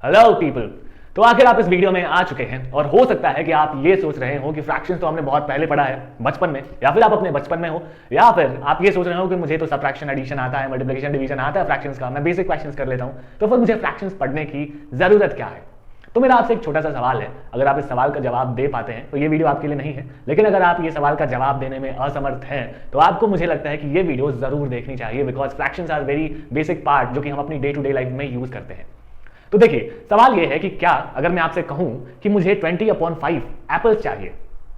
Hello people. तो आखिर आप इस वीडियो में आ चुके हैं और हो सकता है कि आप ये सोच रहे हो कि फ्रैक्शंस तो हमने बहुत पहले पढ़ा है बचपन में, या फिर आप अपने बचपन में हो, या फिर आप ये सोच रहे हो कि मुझे तो सबट्रैक्शन एडिशन आता है, मल्टीप्लिकेशन डिवीजन आता है फ्रैक्शंस का, मैं बेसिक फ्रैक्शंस कर लेता हूं, तो फिर मुझे फ्रैक्शंस पढ़ने की जरूरत क्या है। तो मेरा आपसे एक छोटा सा सवाल है, अगर आप इस सवाल का जवाब दे पाते हैं तो ये वीडियो आपके लिए नहीं है, लेकिन अगर आप ये सवाल का जवाब देने में असमर्थ हैं तो आपको मुझे लगता है कि ये वीडियो जरूर देखनी चाहिए, because fractions are very basic part जो कि हम अपनी डे टू डे लाइफ में यूज करते हैं। तो देखिए, सवाल यह है कि क्या अगर मैं आपसे कहूं कि मुझे 20/5 एप्पल्स चाहिए,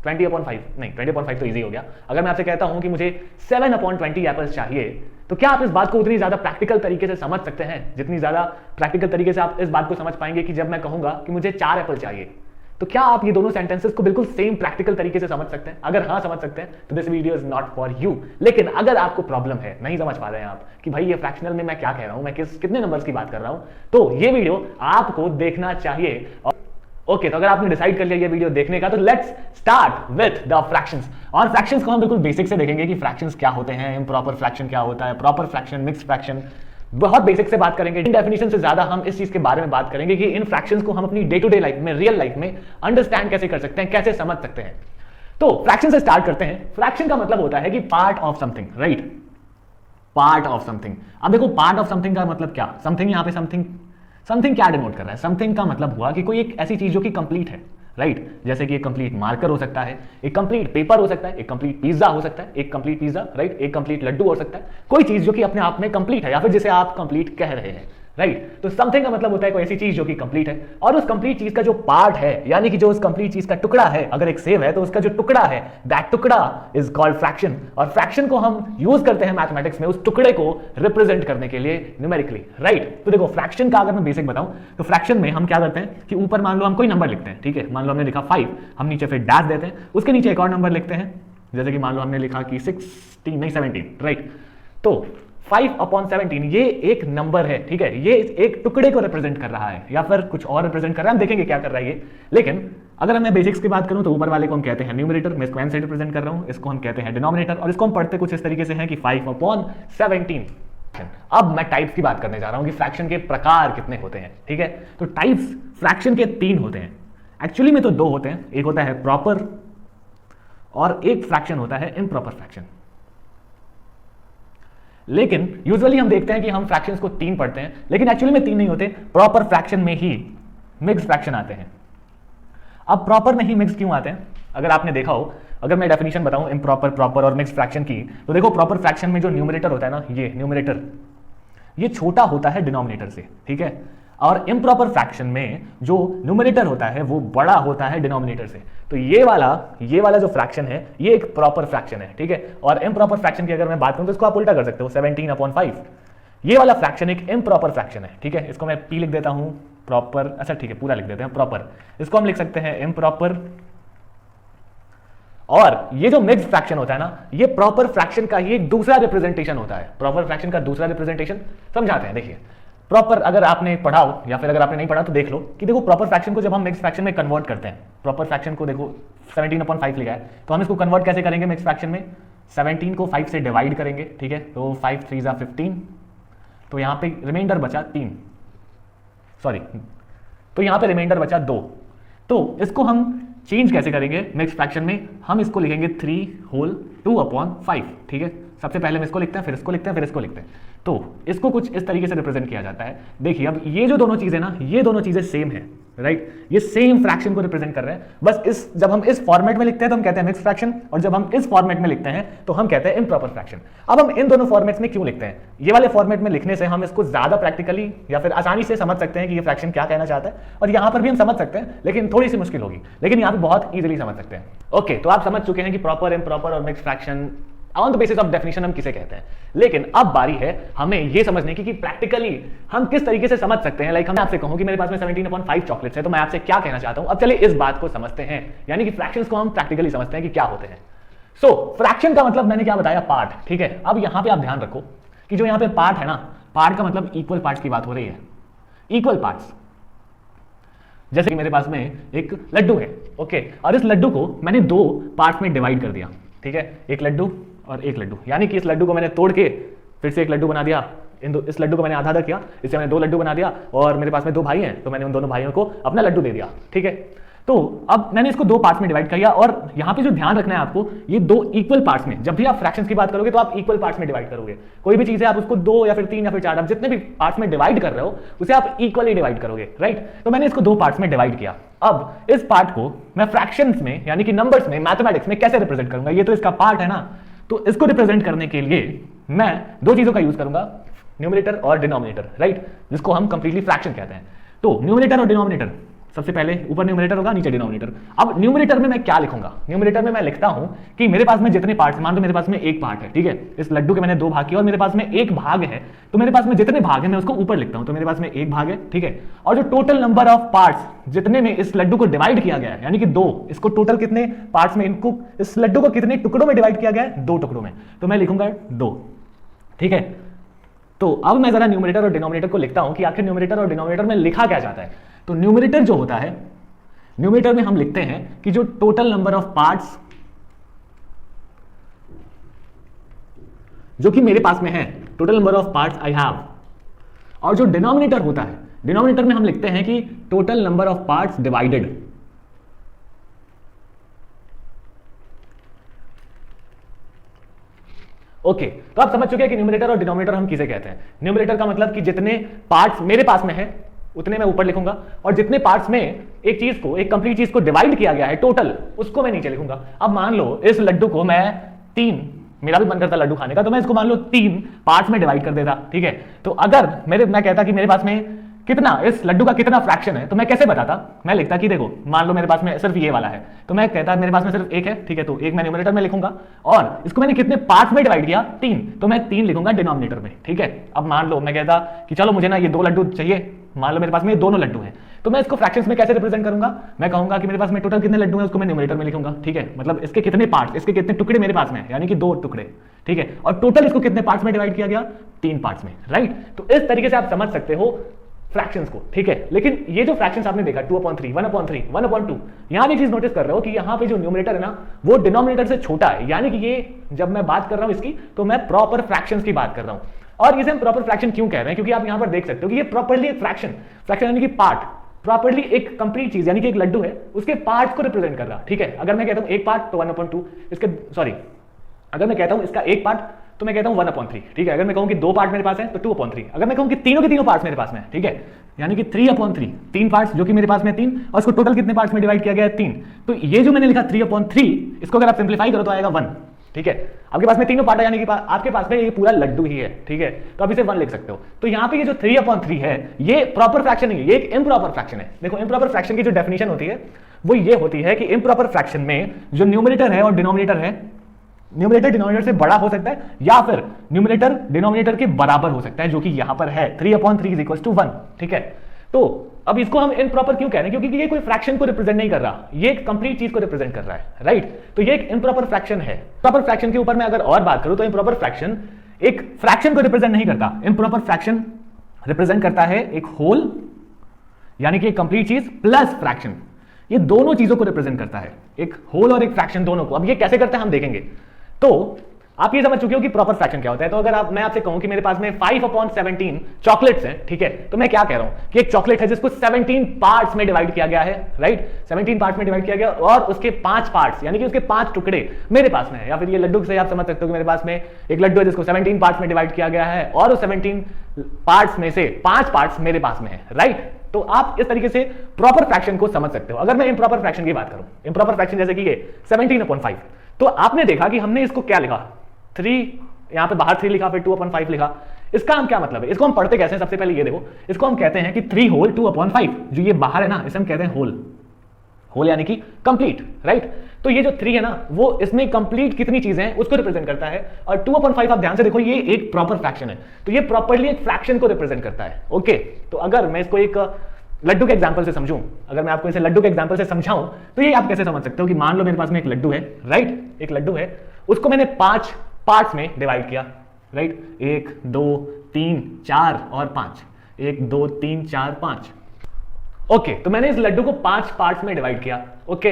20/5 नहीं, 20/5 तो इजी हो गया। अगर मैं आपसे कहता हूं कि मुझे 7/20 एप्पल्स चाहिए, तो क्या आप इस बात को उतनी ज्यादा प्रैक्टिकल तरीके से समझ सकते हैं जितनी ज्यादा प्रैक्टिकल तरीके से आप इस बात को समझ पाएंगे कि जब मैं कहूंगा कि मुझे 4 एप्पल चाहिए, तो क्या आप ये दोनों सेंटेंसेस को बिल्कुल सेम प्रैक्टिकल तरीके से समझ सकते हैं? अगर हाँ समझ सकते हैं तो this video is not for you. लेकिन अगर आपको प्रॉब्लम है, नहीं समझ पा रहे हैं आप कि भाई ये फ्रैक्शनल में मैं क्या कह रहा हूं, मैं कितने नंबर्स की बात कर रहा हूं, तो ये वीडियो आपको देखना चाहिए। ओके, तो अगर आपने डिसाइड कर लिया ये वीडियो देखने का, तो let's start with the fractions. और फ्रैक्शंस को हम बिल्कुल बेसिक से देखेंगे कि फ्रैक्शंस क्या होते हैं, इम्प्रॉपर फ्रैक्शन क्या होता है, प्रॉपर फ्रैक्शन, मिक्स्ड फ्रैक्शन, बहुत बेसिक से बात करेंगे। इन डेफिनेशन से ज्यादा हम इस चीज के बारे में बात करेंगे कि इन फ्रैक्शंस को हम अपनी डे टू डे लाइफ में, रियल लाइफ में अंडरस्टैंड कैसे कर सकते हैं, कैसे समझ सकते हैं। तो फ्रैक्शन से स्टार्ट करते हैं। फ्रैक्शन का मतलब होता है कि part of something, right? Part of something. अब देखो, पार्ट ऑफ समथिंग का मतलब क्या? समथिंग, यहां पे समथिंग क्या डिनोट कर रहा है? समथिंग का मतलब हुआ कि कोई एक ऐसी चीज जो कि कंप्लीट है, राइट? जैसे कि एक कंप्लीट मार्कर हो सकता है, एक कंप्लीट पेपर हो सकता है, एक कंप्लीट पिज्जा हो सकता है, एक कंप्लीट पिज्जा, राइट? एक कंप्लीट लड्डू हो सकता है। कोई चीज जो कि अपने आप में कंप्लीट है, या फिर जिसे आप कंप्लीट कह रहे हैं, राइट? तो समथिंग का मतलब होता है कोई ऐसी चीज जो कि कंप्लीट है, और उस कंप्लीट चीज का जो पार्ट है, यानी कि जो उस कंप्लीट चीज का टुकड़ा है, अगर एक सेव है तो उसका जो टुकड़ा है, दैट टुकड़ा इज कॉल्ड फ्रैक्शन। और फ्रैक्शन को हम यूज करते हैं मैथमेटिक्स में उस टुकड़े को रिप्रेजेंट करने के लिए न्यूमेरिकली, राइट? तो देखो, फ्रैक्शन का अगर मैं बेसिक बताऊं तो फ्रैक्शन में हम क्या करते हैं कि ऊपर मान लो हम कोई नंबर लिखते हैं, ठीक है? मान लो हमने लिखा 5, हम नीचे फिर डैश देते हैं, उसके नीचे एक और नंबर लिखते हैं, जैसे कि मान लो हमने लिखा कि 16 नहीं 17, राइट? तो 5/17 ये एक नंबर है, ठीक है? ये एक टुकड़े को रिप्रेजेंट कर रहा है, या फिर कुछ और रिप्रेजेंट कर रहा है, हम देखेंगे क्या कर रहा है ये। लेकिन अगर मैं बेसिक्स की बात करूं तो ऊपर वाले को हम कहते हैं न्यूमरेटर, मैं इसको n से रिप्रेजेंट कर रहा हूं, इसको हम कहते हैं डिनोमिनेटर, और इसको हम पढ़ते कुछ इस तरीके से हैं कि 5/17। अब मैं टाइप्स की बात करने जा रहा हूं कि फ्रैक्शन के प्रकार कितने होते हैं, ठीक है? तो टाइप्स फ्रैक्शन के 3 होते हैं, एक्चुअली में तो 2 होते हैं। एक होता है प्रॉपर और एक फ्रैक्शन होता है इम्प्रॉपर फ्रैक्शन। लेकिन यूजुअली हम देखते हैं कि हम फ्रैक्शंस को 3 पढ़ते हैं, लेकिन एक्चुअली में 3 नहीं होते। प्रॉपर फ्रैक्शन में ही मिक्स्ड फ्रैक्शन आते हैं। अब प्रॉपर में ही मिक्स क्यों आते हैं? अगर आपने देखा हो, अगर मैं डेफिनेशन बताऊं इम्प्रॉपर, प्रॉपर और मिक्स्ड फ्रैक्शन की, तो देखो, प्रॉपर फ्रैक्शन में जो न्यूमरेटर होता है ना, ये न्यूमरेटर ये छोटा होता है डिनोमिनेटर से, ठीक है? और इम्प्रॉपर फ्रैक्शन में जो न्यूमरेटर होता है वो बड़ा होता है डिनोमिनेटर से। तो ये वाला जो फ्रैक्शन है ये एक प्रॉपर फ्रैक्शन है, ठीक है? और इम्प्रॉपर फ्रैक्शन की अगर मैं बात करूं तो इसको आप उल्टा कर सकते हो, 17/5। ये वाला फ्रैक्शन एक इम्प्रॉपर फ्रैक्शन है, ठीक है? इसको मैं p लिख देता हूं, प्रॉपर, अच्छा ठीक है, पूरा लिख देते हैं प्रॉपर। इसको हम लिख सकते हैं इम्प्रॉपर। और ये जो मिक्स्ड फ्रैक्शन होता है ना, ये प्रॉपर फ्रैक्शन का ही एक दूसरा रिप्रेजेंटेशन होता है। प्रॉपर फ्रैक्शन का दूसरा रिप्रेजेंटेशन समझाते हैं। देखिए, प्रॉपर अगर आपने पढ़ा हो या फिर अगर आपने नहीं पढ़ा तो देख लो कि देखो, प्रॉपर फ्रैक्शन को जब हम मिक्स्ड फ्रैक्शन में कन्वर्ट करते हैं, प्रॉपर फ्रैक्शन को देखो 17/5 लिखा है, तो हम इसको कन्वर्ट कैसे करेंगे मिक्स्ड फ्रैक्शन में? 17 को 5 से डिवाइड करेंगे, ठीक है? तो 5 3 = 15, तो यहां पे रिमाइंडर बचा 3, सॉरी, तो यहां पे रिमाइंडर बचा 2। तो इसको हम चेंज कैसे करेंगे मिक्स्ड फ्रैक्शन में? हम इसको लिखेंगे 3/2/5, ठीक है? सबसे पहले हम इसको लिखते हैं, फिर इसको लिखते हैं, फिर इसको लिखते हैं। तो इसको कुछ इस तरीके से रिप्रेजेंट किया जाता है। देखिए, अब ये जो दोनों चीजें ना, ये दोनों चीजें सेम है, राइट? ये सेम फ्रैक्शन को रिप्रेजेंट कर रहे हैं। बस जब हम इस फॉर्मेट में लिखते हैं तो हम कहते हैं मिक्स्ड फ्रैक्शन, और जब हम इस फॉर्मेट में लिखते हैं तो हम कहते हैं इम्प्रॉपर फ्रैक्शन। अब हम इन दोनों फॉर्मेट्स में क्यों लिखते हैं? ये वाले फॉर्मेट में लिखने से हम इसको ज्यादा प्रैक्टिकली या फिर आसानी से समझ सकते हैं कि ये फ्रैक्शन क्या कहना चाहता है, और यहां पर भी हम समझ सकते हैं, लेकिन थोड़ी सी मुश्किल होगी, लेकिन यहां पर बहुत ईजिली समझ सकते हैं। ओके, तो आप समझ चुके हैं कि प्रॉपर, इम्प्रॉपर और mixed fraction on the basis of definition हम किसे कहते हैं। लेकिन अब बारी है हमें यह समझने की कि प्रैक्टिकली हम किस तरीके से समझ सकते हैं। लाइक हम आपसे कहूं कि मेरे पास में 17/5 चॉकलेट्स है, तो मैं आपसे क्या कहना चाहता हूं। अब चलिए इस बात को समझते हैं, यानी कि फ्रैक्शंस को हम प्रैक्टिकली समझते हैं कि क्या होते हैं। सो फ्रैक्शन का मतलब मैंने क्या बताया, पार्ट, ठीक है? अब यहां पे आप ध्यान रखो कि जो यहां पे पार्ट है ना, पार्ट का मतलब इक्वल पार्ट्स की बात हो रही है, इक्वल पार्ट्स। जैसे कि मेरे पास में एक लड्डू है, ओके, और इस लड्डू को मैंने 2 पार्ट्स में डिवाइड कर दिया, ठीक है? एक लड्डू और एक लड्डू, यानी कि इस लड्डू को मैंने तोड़ के फिर से एक लड्डू बना दिया, इस लड्डू को मैंने आधा आधा किया, इससे मैंने 2 लड्डू बना दिया, और मेरे पास में 2 भाई हैं तो मैंने उन दोनों भाइयों को अपना लड्डू दे दिया। ठीक है, तो अब मैंने इसको 2 पार्ट्स में डिवाइड किया, और यहां पे जो ध्यान रखना है आपको, ये 2 इक्वल पार्ट्स में, जब भी आप फ्रैक्शंस की बात करोगे तो आप इक्वल पार्ट्स में डिवाइड करोगे। कोई भी चीज है आप उसको 2 या फिर 3 या फिर 4, आप जितने भी पार्ट्स में डिवाइड कर रहे हो उसे आप इक्वली डिवाइड करोगे, राइट। तो मैंने इसको 2 पार्ट्स में डिवाइड किया। अब इस पार्ट को मैं फ्रैक्शंस में यानी कि नंबर्स में, मैथमेटिक्स में कैसे रिप्रेजेंट करूंगा, ये तो इसका पार्ट है ना। तो इसको रिप्रेजेंट करने के लिए मैं 2 चीजों का यूज करूंगा, न्यूमरेटर और डिनोमिनेटर, राइट, जिसको हम कंप्लीटली फ्रैक्शन कहते हैं। तो न्यूमरेटर और डिनोमिनेटर, सबसे पहले ऊपर न्यूमरेटर होगा, नीचे डिनोमिनेटर। अब न्यूमरेटर में मैं क्या लिखूंगा, न्यूमरेटर में मैं लिखता हूं कि मेरे पास में जितने पार्ट्स, मान लो मेरे पास में 1 पार्ट है, ठीक है, इस लड्डू के मैंने 2 भाग किए और मेरे पास में 1 भाग है, तो मेरे पास में जितने भाग है मैं उसको ऊपर लिखता हूं, तो मेरे पास में 1 भाग है, ठीक है। और जो टोटल नंबर ऑफ पार्ट्स जितने में इस लड्डू को डिवाइड किया गया है, यानी कि 2, इसको टोटल कितने पार्ट्स में, इनको इस लड्डू को कितने टुकड़ों में डिवाइड किया गया है, 2 टुकड़ों में, तो मैं लिखूंगा 2, ठीक है। तो अब मैं जरा न्यूमरेटर और डिनोमिनेटर को लिखता हूं कि आखिर न्यूमरेटर और डिनोमिनेटर में लिखा क्या जाता है। तो न्यूमरेटर जो होता है, न्यूमरेटर में हम लिखते हैं कि जो टोटल नंबर ऑफ पार्ट्स जो कि मेरे पास में है, total number of parts I have, और जो डिनोमिनेटर होता है, डिनोमिनेटर में हम लिखते हैं कि total number of parts divided. Okay, तो आप समझ चुके हैं कि न्यूमरेटर और डिनोमिनेटर हम किसे कहते हैं। न्यूमरेटर का मतलब कि जितने पार्ट्स मेरे पास में है उतने मैं ऊपर लिखूंगा, और जितने पार्ट्स में एक चीज को, एक कंप्लीट चीज को डिवाइड किया गया है टोटल, उसको मैं नीचे लिखूंगा। अब मान लो इस लड्डू को मैं 3, मेरा भी मन करता लड्डू खाने का, तो मैं इसको मान लो 3 पार्ट्स में डिवाइड कर देता, ठीक है। तो अगर मैं कहता कि मेरे पास में कितना, इस लड्डू का कितना फ्रैक्शन है, तो मैं कैसे बताता, मैं लिखता कि देखो मान लो मेरे पास में सिर्फ ये वाला है, तो मैं कहता मेरे पास में सिर्फ 1 है, ठीक है, तो 1 मैं न्यूमरेटर में लिखूंगा, और इसको मैंने कितने पार्ट्स में डिवाइड किया, 3, तो मैं 3 लिखूंगा डिनोमिनेटर में, ठीक है। अब मान लो मैं कहता कि चलो मुझे ना ये 2 लड्डू चाहिए, मान लो मेरे पास में ये दोनों लड्डू हैं, तो मैं इसको फ्रैक्शंस में कैसे रिप्रेजेंट करूंगा, मैं कहूंगा कि मेरे पास में टोटल कितने लड्डू हैं उसको मैं न्यूमरेटर में लिखूंगा, ठीक है, मतलब इसके कितने पार्ट्स, इसके कितने टुकड़े मेरे पास में है, यानी कि 2 टुकड़े, ठीक है, और टोटल इसको कितने पार्ट्स में डिवाइड किया गया, 3 पार्ट्स में, राइट। तो इस तरीके से आप समझ सकते हो फ्रैक्शंस को, ठीक है। लेकिन ये जो फ्रैक्शंस आपने देखा 2/3, 1/3, 1/2, यहां भी चीज नोटिस कर रहे हो कि यहां पे जो न्यूमरेटर है ना वो डिनोमिनेटर से छोटा है, यानी कि ये जब मैं बात कर रहा हूं इसकी, तो मैं प्रॉपर फ्रैक्शंस की बात कर रहा हूं। और इसे हम प्रॉपर फ्रैक्शन क्यों कह रहे हैं, क्योंकि आप यहां पर देख सकते हो कि ये प्रॉपर्ली एक फ्रैक्शन यानी कि पार्ट, प्रॉपर्ली एक कंप्लीट चीज यानी कि एक लड्डू है उसके पार्ट्स को रिप्रेजेंट कर रहा, ठीक है। अगर मैं कहता हूं 1 पार्ट तो 1/2, इसके सॉरी, अगर मैं कहता हूं इसका 1 पार्ट तो मैं कहता हूं 1/3, ठीक है। अगर मैं कहूं कि 2 पार्ट मेरे पास है तो 2/3, अगर मैं कहूं कि तीनों के तीनों पार्ट्स मेरे पास में है, ठीक है, यानी कि 3/3, 3 पार्ट्स जो कि मेरे पास में 3, और इसको टोटल कितने पार्ट्स में डिवाइड किया गया है, 3। तो ये जो मैंने लिखा 3/3, इसको अगर आप सिंप्लीफाई करो तो आएगा 1, ठीक है। आपके पास में तीनों पार्ट है, यानी कि आपके पास में ये पूरा लड्डू ही है, ठीक है, तो आप इसे 1 लिख सकते हो। तो यहाँ पे ये जो 3/3 है ये प्रॉपर फ्रैक्शन नहीं है, ये एक इम्प्रॉपर फ्रैक्शन है। देखो इम्प्रॉपर फ्रैक्शन की जो डेफिनेशन होती है वो ये होती है कि इम्प्रॉपर फ्रैक्शन में जो न्यूमरेटर है और डिनोमिनेटर है, न्यूमरेटर डिनोमिनेटर से बड़ा हो सकता है या फिर न्यूमरेटर डिनोमिनेटर के बराबर हो सकता है, जो कि यहां पर है 3/3 = 1, ठीक है। तो अब इसको हम इम्प्रॉपर क्यों कह रहे हैं, क्योंकि ये कोई फ्रैक्शन को रिप्रेजेंट नहीं कर रहा, ये एक कंप्लीट चीज को रिप्रेजेंट कर रहा है, राइट। तो ये एक इम्प्रॉपर फ्रैक्शन है। प्रॉपर फ्रैक्शन के ऊपर मैं अगर और बात करूं तो इम्प्रॉपर फ्रैक्शन एक फ्रैक्शन को रिप्रेजेंट नहीं करता, इम्प्रॉपर फ्रैक्शन रिप्रेजेंट करता है एक होल यानी कि एक कंप्लीट चीज प्लस फ्रैक्शन, ये दोनों चीजों को रिप्रेजेंट करता है, एक होल और एक फ्रैक्शन दोनों को। अब ये कैसे करते हैं हम देखेंगे। तो आप ये समझ चुके हो कि प्रॉपर फ्रैक्शन क्या होता है। तो अगर मैं आपसे कहूं कि मेरे पास में 5/17 चॉकलेट्स हैं, ठीक है, तो मैं क्या कह रहा हूं कि एक चॉकलेट है जिसको 17 पार्ट्स में डिवाइड किया गया है, राइट, 17 पार्ट्स में डिवाइड किया गया, और उसके 5 पार्ट्स यानी कि उसके 5 टुकड़े मेरे पास में है। या फिर ये लड्डू से आप समझ सकते हो कि मेरे पास में एक लड्डू है जिसको 17 पार्ट्स में डिवाइड किया गया है, और उस 17 पार्ट्स में से 5 पार्ट्स मेरे पास में है, राइट। तो आप इस तरीके से प्रॉपर फ्रैक्शन को समझ सकते हो। अगर मैं इम्प्रॉपर फ्रैक्शन की बात करूं, इम्प्रॉपर फ्रैक्शन जैसे कि ये 17/5, तो आपने देखा कि हमने इसको क्या लिखा, 3, यहां पे बाहर 3 लिखा, फिर 2/5 लिखा। इसका हम क्या मतलब है, इसको हम पढ़ते कैसे हैं, सबसे पहले ये देखो, इसको हम कहते हैं कि 3 होल 2/5, जो ये बाहर है ना इसे हम कहते हैं होल, होल यानी कि कंप्लीट, राइट। तो ये जो 3 है ना वो इसमें कंप्लीट कितनी चीजें हैं उसको रिप्रेजेंट करता है, और 2/5 आप ध्यान से देखो ये एक प्रॉपर फ्रैक्शन है, तो ये प्रॉपर्ली एक फ्रैक्शन को रिप्रेजेंट करता है, ओके। तो अगर मैं इसको एक लड्डू के एग्जांपल से समझूं, अगर मैं आपको इसे लड्डू के एग्जांपल से समझाऊं तो ये आप कैसे समझ सकते हो कि मान लो मेरे पास में एक लड्डू है, राइट, एक लड्डू है, उसको मैंने 5 पार्ट्स में डिवाइड किया, राइट, 1 2 3 4 और 5, 1 2 3 4 5, ओके। तो मैंने इस लड्डू को 5 पार्ट्स में डिवाइड किया, ओके।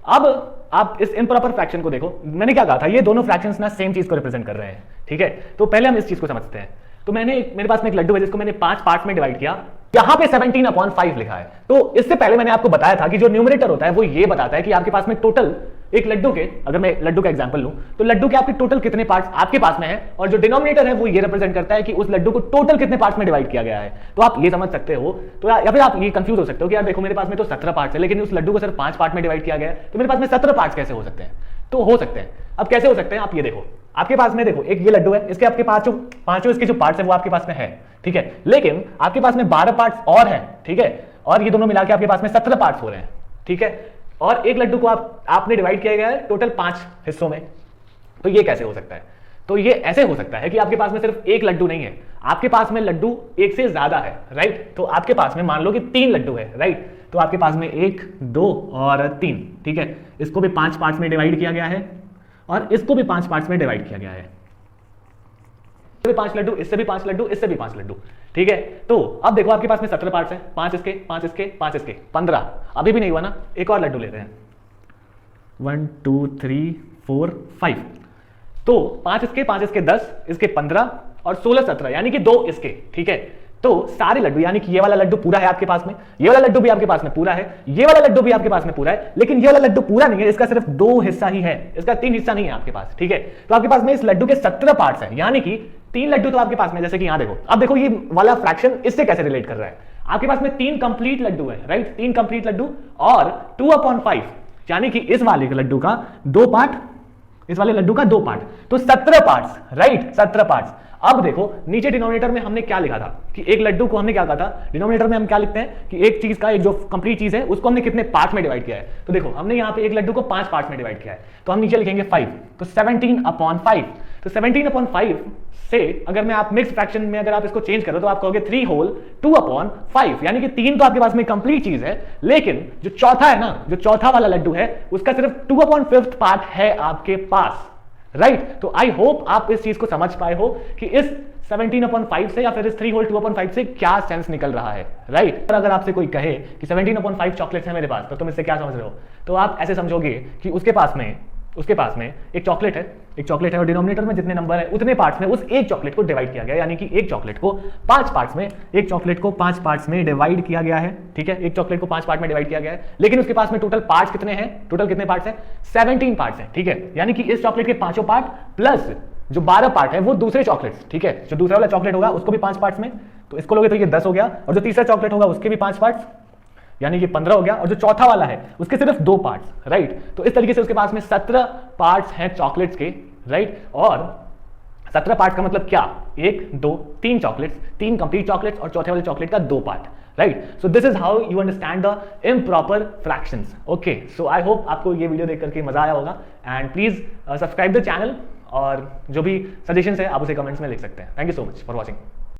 अब आप इस इम्प्रॉपर फ्रैक्शन को देखो, मैंने क्या कहा था, ये दोनों फ्रैक्शंस ना सेम चीज को रिप्रेजेंट कर रहे हैं, ठीक है। तो पहले हम इस चीज को समझते हैं। तो मेरे पास में एक लड्डू है जिसको मैंने 5 पार्ट्स में डिवाइड किया, यहां पे 17/5 लिखा है। तो इससे पहले मैंने आपको बताया था कि जो न्यूमरेटर होता है वो ये बताता है कि आपके पास में टोटल एक लड्डू के, अगर मैं लड्डू का एग्जांपल लूं तो लड्डू के आपके टोटल कितने पार्ट्स आपके पास में है, और जो डिनोमिनेटर है वो ये रिप्रेजेंट करता है कि उस लड्डू को टोटल कितने पार्ट्स में डिवाइड किया गया है। तो आप ये समझ सकते हो, तो या फिर आप ये कंफ्यूज हो सकते हो कि यार देखो मेरे पास में तो 17 पार्ट्स है लेकिन उस लड्डू को सिर्फ 5 पार्ट में डिवाइड किया गया है, तो मेरे पास में 17 पार्ट्स कैसे हो सकते हैं? तो हो सकते हैं। अब कैसे हो सकते हैं आप ये देखो, आपके पास में देखो एक ये लड्डू है, इसके आपके पांचों इसके जो पार्ट्स है वो आपके पास में है, ठीक है, लेकिन आपके पास में 12 पार्ट्स और हैं, ठीक है, और ये दोनों मिला के आपके पास में 17 पार्ट्स हो रहे हैं, ठीक है, और एक लड्डू को आपने डिवाइड किया गया है टोटल 5 हिस्सों में। तो ये कैसे हो सकता है? तो ये ऐसे हो सकता है कि आपके पास में सिर्फ एक लड्डू नहीं है, आपके पास में लड्डू एक से ज्यादा है, राइट। तो आपके पास में मान लो कि 3 लड्डू है, राइट, तो आपके पास में 1, 2 और 3, ठीक है, इसको भी 5 पार्ट्स में डिवाइड किया गया है और इसको भी 5 पार्ट्स में डिवाइड किया गया है, 5 लड्डू, इससे भी 5 लड्डू, इससे भी 5 लड्डू, ठीक है। तो अब देखो आपके पास में 17 पार्ट्स हैं, 5 इसके, 5 इसके, 5 इसके, 15, अभी भी नहीं हुआ ना, एक और लड्डू लेते हैं, 1 2 3 4 5, तो 5 इसके, 5 इसके 10, इसके 15 और 16 17, यानी कि 2 इसके, ठीक है। तो सारे लड्डू, यानी कि ये वाला लड्डू पूरा है आपके पास में, ये वाला लड्डू भी आपके पास में पूरा है, ये वाला लड्डू भी आपके पास में पूरा है, लेकिन ये वाला लड्डू पूरा नहीं है, इसका सिर्फ 2 हिस्सा ही है, इसका 3 हिस्सा नहीं है आपके पास, ठीक है। तो आपके पास में इस लड्डू के 17 पार्ट्स हैं, यानी कि 3 लड्डू तो आपके पास में, जैसे कि यहां देखो, अब देखो ये वाला फ्रैक्शन इससे कैसे रिलेट कर रहा है। आपके पास में 3 कंप्लीट लड्डू है, राइट, 3 कंप्लीट लड्डू और 2/5, यानी कि इस वाले लड्डू का 2 पार्ट, इस वाले लड्डू का 2 पार्ट, तो 17 पार्ट्स, राइट, 17 पार्ट्स। अब देखो नीचे डिनोमिनेटर में हमने क्या लिखा था कि एक लड्डू को हमने क्या कहा था, डिनोमिनेटर में हम क्या लिखते हैं कि एक चीज का, एक जो कंप्लीट चीज है उसको हमने कितने पार्ट में डिवाइड किया है। तो देखो हमने यहाँ पे एक लड्डू को 5 पार्ट में डिवाइड किया है, तो हम नीचे लिखेंगे 5, तो 17/5, तो 17/5 से अगर मैं आप मिक्स फ्रैक्शन में अगर आप इसको चेंज करो तो आप कहोगे 3 होल 2/5, यानी कि 3 तो आपके पास में कंप्लीट चीज है, लेकिन जो चौथा है ना, जो चौथा वाला लड्डू है उसका सिर्फ 2/5 पार्ट है आपके पास, राइट। तो आई होप आप इस चीज को समझ पाए हो कि इस 17/5 से या फिर इस 3 होल 2/5 से क्या सेंस निकल रहा है, राइट। और अगर आपसे कोई कहे कि 17/5 चॉकलेट्स है मेरे पास, तो तुम इससे क्या समझ रहे हो? तो आप ऐसे समझोगे कि उसके पास में एक चॉकलेट है और डिनोमिनेटर में जितने नंबर है उतने पार्ट्स में उस एक चॉकलेट को डिवाइड किया गया, यानी कि एक चॉकलेट को 5 पार्ट्स में डिवाइड किया गया है, ठीक है, एक चॉकलेट को 5 पार्ट में डिवाइड किया गया है, लेकिन उसके पास में टोटल पार्ट्स कितने हैं, टोटल कितने पार्ट्स हैं, 17 पार्ट्स हैं, ठीक है, यानी कि इस चॉकलेट के 5 पार्ट प्लस जो 12 पार्ट है वो दूसरे चॉकलेट्स, ठीक है, जो दूसरा वाला चॉकलेट होगा उसको भी 5 पार्ट्स में, तो इसको लोगे तो ये 10 हो गया, और जो तीसरा चॉकलेट होगा उसके भी 5 पार्ट्स, यानी कि 15 हो गया, और जो चौथा वाला है उसके सिर्फ 2 पार्ट्स, राइट। तो इस तरीके से उसके पास में 17 पार्ट्स हैं चॉकलेट्स के, राइट, और 17 पार्ट्स का मतलब क्या, 1 2 3 चॉकलेट्स, 3 कंप्लीट चॉकलेट्स और चौथे वाले चॉकलेट का 2 part, right. So this is how you understand the improper fractions, okay. So I hope आपको ये वीडियो देख करके मजा आया होगा, and please subscribe the channel, और जो भी सजेशंस है आप उसे कमेंट्स में लिख सकते हैं। Thank you so much for watching.